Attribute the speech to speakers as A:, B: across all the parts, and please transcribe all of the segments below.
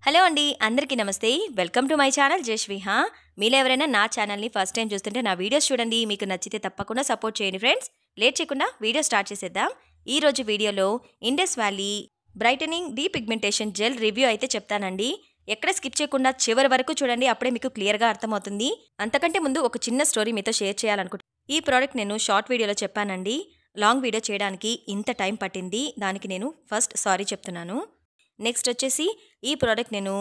A: Hello అండి అందరికీ నమస్తే వెల్కమ్ టు మై ఛానల్ జయశ్రీహ మీలో ఎవరైనా నా ఛానల్ని ఫస్ట్ టైం చూస్తుంటే నా వీడియోస్ చూడండి మీకు నచ్చితే తప్పకుండా సపోర్ట్ చేయండి ఫ్రెండ్స్ లేట్ చేయకుండా వీడియో స్టార్ట్ చేసేద్దాం ఈ రోజు వీడియోలో Indus Valley brightening depigmentation gel review అయితే చెప్తానండి ఎక్కడ స్కిప్ చేయకుండా చివరి వరకు చూడండి అప్పుడే మీకు క్లియర్గా అర్థమవుతుంది అంతకంటే ముందు ఒక చిన్న స్టోరీ మీతో షేర్ చేయాలనుకుంటున్నాను ఈ ప్రోడక్ట్ నేను షార్ట్ వీడియోలో చెప్పానండి లాంగ్ వీడియో చేయడానికి ఇంత టైం పట్టింది దానికి నేను ఫస్ట్ సారీ చెప్తున్నాను నెక్స్ట్ వచ్చేసి ఈ ప్రోడక్ట్ నేను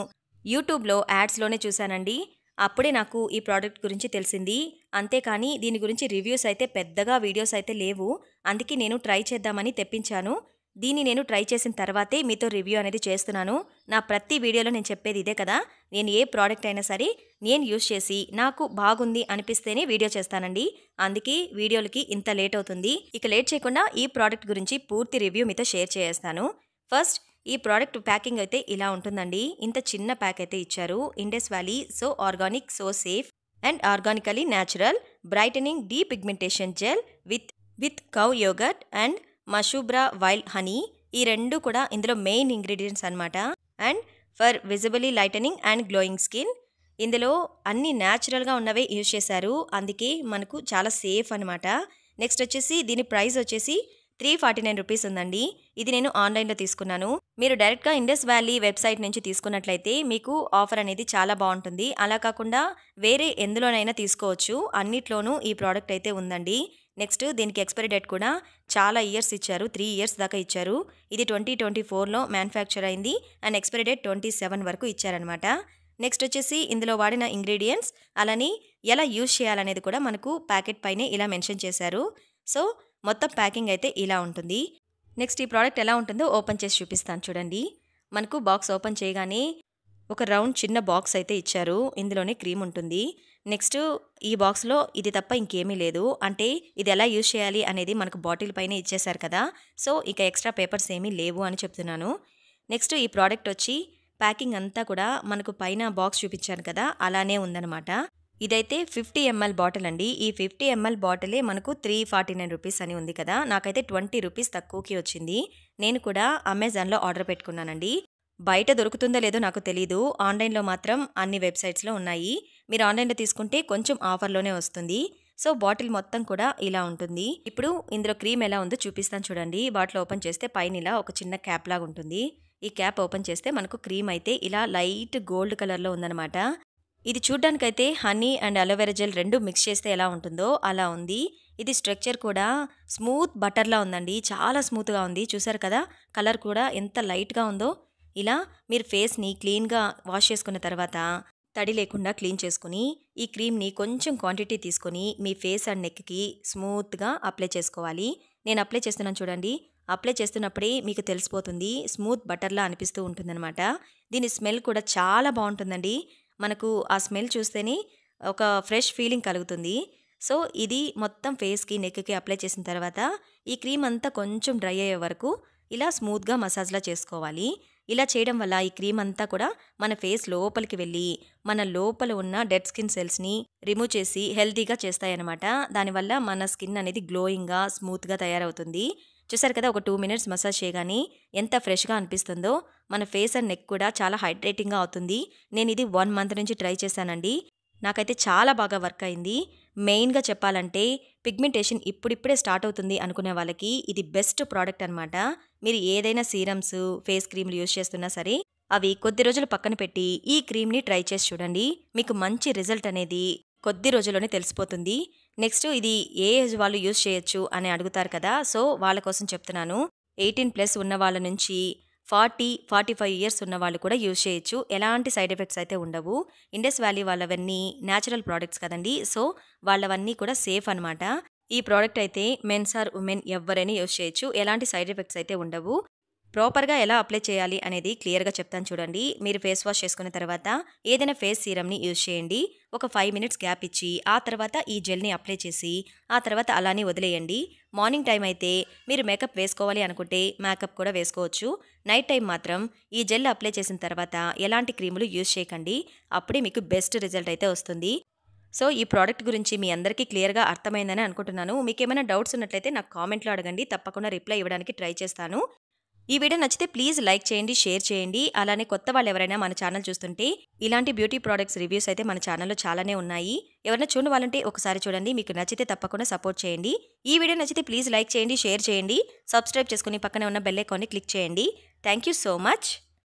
A: యూట్యూబ్లో యాడ్స్లోనే చూశానండి అప్పుడే నాకు ఈ ప్రోడక్ట్ గురించి తెలిసింది అంతేకాని దీని గురించి రివ్యూస్ అయితే పెద్దగా వీడియోస్ అయితే లేవు అందుకే నేను ట్రై చేద్దామని తెప్పించాను దీన్ని నేను ట్రై చేసిన తర్వాతే మీతో రివ్యూ అనేది చేస్తున్నాను నా ప్రతి వీడియోలో నేను చెప్పేది ఇదే కదా నేను ఏ ప్రోడక్ట్ అయినా సరే నేను యూజ్ చేసి నాకు బాగుంది అనిపిస్తేనే వీడియో చేస్తానండి అందుకే వీడియోలకి ఇంత లేట్ అవుతుంది ఇక లేట్ చేయకుండా ఈ ప్రోడక్ట్ గురించి పూర్తి రివ్యూ మీతో షేర్ చేస్తాను ఫస్ట్ ఈ ప్రోడక్ట్ ప్యాకింగ్ అయితే ఇలా ఉంటుందండి ఇంత చిన్న ప్యాక్ అయితే ఇచ్చారు Indus Valley so organic so safe and organically natural brightening depigmentation gel with cow yogurt and Mashobra wild honey ఈ రెండు కూడా ఇందులో మెయిన్ ఇంగ్రీడియంట్స్ అనమాట and for visibly lightening and glowing skin ఇందులో అన్ని న్యాచురల్గా ఉన్నవే యూజ్ చేశారు అందుకే మనకు చాలా సేఫ్ అనమాట నెక్స్ట్ వచ్చేసి దీని ప్రైస్ వచ్చేసి 349 రూపీస్ ఉందండి ఇది నేను ఆన్లైన్లో తీసుకున్నాను మీరు డైరెక్ట్గా ఇండస్ వ్యాలీ వెబ్సైట్ నుంచి తీసుకున్నట్లయితే మీకు ఆఫర్ అనేది చాలా బాగుంటుంది అలా కాకుండా వేరే ఎందులోనైనా తీసుకోవచ్చు అన్నిట్లోనూ ఈ ప్రోడక్ట్ అయితే ఉందండి నెక్స్ట్ దీనికి ఎక్స్పైరీ డేట్ కూడా చాలా ఇయర్స్ ఇచ్చారు 3 ఇయర్స్ దాకా ఇచ్చారు ఇది 2024లో మ్యానుఫ్యాక్చర్ అయింది అండ్ ఎక్స్పైరీ డేట్ 27 వరకు ఇచ్చారనమాట నెక్స్ట్ వచ్చేసి ఇందులో వాడిన ఇంగ్రీడియంట్స్ అలానే ఎలా యూజ్ చేయాలనేది కూడా మనకు ప్యాకెట్ పైనే ఇలా మెన్షన్ చేశారు సో మొత్తం ప్యాకింగ్ అయితే ఇలా ఉంటుంది నెక్స్ట్ ఈ ప్రోడక్ట్ ఎలా ఉంటుందో ఓపెన్ చేసి చూపిస్తాను చూడండి మనకు బాక్స్ ఓపెన్ చేయగానే ఒక రౌండ్ చిన్న బాక్స్ అయితే ఇచ్చారు ఇందులోనే క్రీమ్ ఉంటుంది నెక్స్ట్ ఈ బాక్స్లో ఇది తప్ప ఇంకేమీ లేదు అంటే ఇది ఎలా యూజ్ చేయాలి అనేది మనకు బాటిల్ పైన ఇచ్చేశారు కదా సో ఇక ఎక్స్ట్రా పేపర్స్ ఏమీ లేవు అని చెప్తున్నాను నెక్స్ట్ ఈ ప్రోడక్ట్ వచ్చి ప్యాకింగ్ అంతా కూడా మనకు పైన బాక్స్ చూపించాను కదా అలానే ఉందన్నమాట ఇదైతే 50 ml బాటిల్ అండి ఈ 50 ml బాటిలే మనకు 349 రూపీస్ అని ఉంది కదా నాకైతే 20 రూపీస్ తక్కువకి వచ్చింది నేను కూడా అమెజాన్లో ఆర్డర్ పెట్టుకున్నానండి బయట దొరుకుతుందో లేదో నాకు తెలీదు ఆన్లైన్లో మాత్రం అన్ని వెబ్సైట్స్లో ఉన్నాయి మీరు ఆన్లైన్లో తీసుకుంటే కొంచెం ఆఫర్లోనే వస్తుంది సో బాటిల్ మొత్తం కూడా ఇలా ఉంటుంది ఇప్పుడు ఇందులో క్రీమ్ ఎలా ఉందో చూపిస్తాను చూడండి బాటిల్ ఓపెన్ చేస్తే పైన ఇలా ఒక చిన్న క్యాప్ లాగా ఉంటుంది ఈ క్యాప్ ఓపెన్ చేస్తే మనకు క్రీమ్ అయితే ఇలా లైట్ గోల్డ్ కలర్లో ఉందన్నమాట ఇది చూడ్డానికైతే హనీ అండ్ అలోవెరా జెల్ రెండు మిక్స్ చేస్తే ఎలా ఉంటుందో అలా ఉంది ఇది స్ట్రక్చర్ కూడా స్మూత్ బటర్లా ఉందండి చాలా స్మూత్గా ఉంది చూసారు కదా కలర్ కూడా ఎంత లైట్గా ఉందో ఇలా మీరు ఫేస్ని క్లీన్గా వాష్ చేసుకున్న తర్వాత తడి లేకుండా క్లీన్ చేసుకుని ఈ క్రీమ్ని కొంచెం క్వాంటిటీ తీసుకొని మీ ఫేస్ అండ్ నెక్కి స్మూత్గా అప్లై చేసుకోవాలి నేను అప్లై చేస్తున్నాను చూడండి అప్లై చేస్తున్నప్పుడే మీకు తెలిసిపోతుంది స్మూత్ బటర్లా అనిపిస్తూ ఉంటుందన్నమాట దీని స్మెల్ కూడా చాలా బాగుంటుందండి మనకు ఆ స్మెల్ చూస్తేనే ఒక ఫ్రెష్ ఫీలింగ్ కలుగుతుంది సో ఇది మొత్తం ఫేస్కి నెక్కి అప్లై చేసిన తర్వాత ఈ క్రీమ్ అంతా కొంచెం డ్రై అయ్యే వరకు ఇలా స్మూత్గా మసాజ్లా చేసుకోవాలి ఇలా చేయడం వల్ల ఈ క్రీమ్ అంతా కూడా మన ఫేస్ లోపలికి వెళ్ళి మన లోపల ఉన్న డెడ్ స్కిన్ సెల్స్ని రిమూవ్ చేసి హెల్తీగా చేస్తాయన్నమాట దానివల్ల మన స్కిన్ అనేది గ్లోయింగ్గా స్మూత్గా తయారవుతుంది చూసారు కదా ఒక 2 మినిట్స్ మసాజ్ చేయగానే ఎంత ఫ్రెష్గా అనిపిస్తుందో మన ఫేస్ అండ్ నెక్ కూడా చాలా హైడ్రేటింగ్గా అవుతుంది నేను ఇది 1 మంత్ నుంచి ట్రై చేశానండి నాకైతే చాలా బాగా వర్క్ అయింది మెయిన్గా చెప్పాలంటే పిగ్మెంటేషన్ ఇప్పుడిప్పుడే స్టార్ట్ అవుతుంది అనుకునే వాళ్ళకి ఇది బెస్ట్ ప్రోడక్ట్ అనమాట మీరు ఏదైనా సీరమ్స్ ఫేస్ క్రీమ్లు యూజ్ చేస్తున్నా సరే అవి కొద్ది రోజులు పక్కన పెట్టి ఈ క్రీమ్ని ట్రై చేసి చూడండి మీకు మంచి రిజల్ట్ అనేది కొద్ది రోజుల్లోనే తెలిసిపోతుంది నెక్స్ట్ ఇది ఏ ఏజ్ వాళ్ళు యూజ్ చేయొచ్చు అని అడుగుతారు కదా సో వాళ్ళ కోసం చెప్తున్నాను 18+ ఉన్న వాళ్ళ నుంచి 40-45 ఇయర్స్ ఉన్న వాళ్ళు కూడా యూజ్ చేయొచ్చు ఎలాంటి సైడ్ ఎఫెక్ట్స్ అయితే ఉండవు ఇండస్ వ్యాలీ వాళ్ళవన్నీ న్యాచురల్ ప్రోడక్ట్స్ కదండి సో వాళ్ళవన్నీ కూడా సేఫ్ అనమాట ఈ ప్రోడక్ట్ అయితే మెన్స్ ఆర్ ఉమెన్ ఎవరైనా యూజ్ చేయొచ్చు ఎలాంటి సైడ్ ఎఫెక్ట్స్ అయితే ఉండవు ప్రాపర్గా ఎలా అప్లై చేయాలి అనేది క్లియర్గా చెప్తాను చూడండి మీరు ఫేస్ వాష్ చేసుకున్న తర్వాత ఏదైనా ఫేస్ సీరమ్ని యూజ్ చేయండి ఒక 5 మినిట్స్ గ్యాప్ ఇచ్చి ఆ తర్వాత ఈ జెల్ని అప్లై చేసి ఆ తర్వాత అలానే వదిలేయండి మార్నింగ్ టైం అయితే మీరు మేకప్ వేసుకోవాలి అనుకుంటే మేకప్ కూడా వేసుకోవచ్చు నైట్ టైం మాత్రం ఈ జెల్ అప్లై చేసిన తర్వాత ఎలాంటి క్రీములు యూజ్ చేయకండి అప్పుడే మీకు బెస్ట్ రిజల్ట్ అయితే వస్తుంది సో ఈ ప్రోడక్ట్ గురించి మీ అందరికీ క్లియర్గా అర్థమైందని అనుకుంటున్నాను మీకు ఏమైనా డౌట్స్ ఉన్నట్లయితే నాకు కామెంట్లో అడగండి తప్పకుండా రిప్లై ఇవ్వడానికి ట్రై చేస్తాను ఈ వీడియో నచ్చితే ప్లీజ్ లైక్ చేయండి, షేర్ చేయండి. అలానే కొత్త వాళ్ళు ఎవరైనా మన ఛానల్ చూస్తుంటే ఇలాంటి బ్యూటీ ప్రొడక్ట్స్ రివ్యూస్ అయితే మన ఛానల్లో చాలానే ఉన్నాయి. ఎవరైనా చూడని వాళ్ళంటే ఒకసారి చూడండి. మీకు నచ్చితే తప్పకుండా సపోర్ట్ చేయండి. ఈ వీడియో నచ్చితే ప్లీజ్ లైక్ చేయండి, షేర్ చేయండి. సబ్స్క్రైబ్ చేసుకుని పక్కనే ఉన్న బెల్ ఐకాన్ని క్లిక్ చేయండి. Thank you so much.